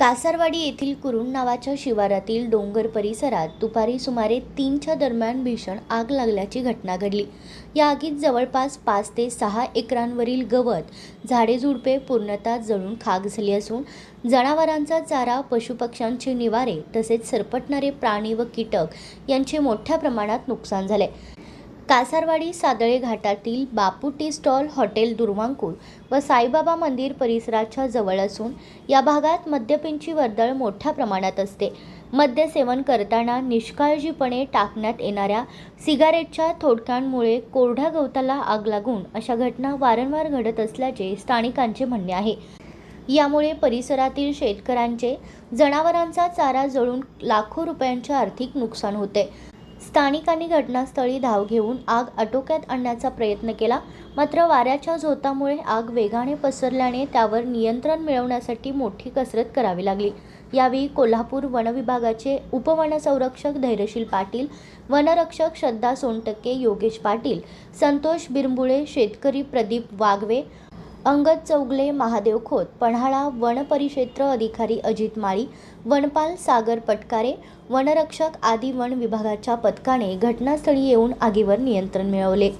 कासारवाडी येथील कुरुंड नावाच्या शिवारातील डोंगर परिसरात दुपारी सुमारे 3च्या दरम्यान भीषण आग लागल्याची घटना घडली। या आगीत जवळपास 5 ते 6 एकरांवरील गवत, झाडेझुडपे पूर्णतः जळून खाक झाली असून जनावरांचा चारा, पशुपक्ष्यांचे निवारे तसेच सरपटणारे प्राणी व कीटक यांचे मोठ्या प्रमाणात नुकसान झाले। कासारवाडी सादळे घाटातील बापू टी स्टॉल, हॉटेल दुर्वांकूर व साईबाबा मंदिर परिसराच्या जवळ असून या भागात मद्यपींची वर्दळ मोठ्या प्रमाणात असते। मद्य सेवन करताना निष्काळजीपणे टाकण्यात येणाऱ्या सिगारेटच्या थोडक्यांमुळे कोरड्या गवताला आग लागून अशा घटना वारंवार घडत असल्याचे स्थानिकांचे म्हणणे आहे। यामुळे परिसरातील शेतकऱ्यांचे जनावरांचा चारा जळून लाखो रुपयांचे आर्थिक नुकसान होते। स्थानिकांनी घटनास्थळी धाव घेऊन आग आटोक्यात आणण्याचा प्रयत्न केला, मात्र वाऱ्याच्या झोतामुळे आग वेगाने पसरल्याने त्यावर नियंत्रण मिळवण्यासाठी मोठी कसरत करावी लागली। यावेळी कोल्हापूर वन विभागाचे उपवनसंरक्षक धैर्यशील पाटील, वनरक्षक श्रद्धा सोनटक्के, योगेश पाटील, संतोष बिरंबुळे, शेतकरी प्रदीप वाघवे, अंगद चौगले, महादेव खोत, पन्हाळा वन परिक्षेत्र अधिकारी अजित माळी, वनपाल सागर पटकारे, वनरक्षक आदी वन विभागाच्या पथकाने घटनास्थळी येऊन आगीवर नियंत्रण मिळवले।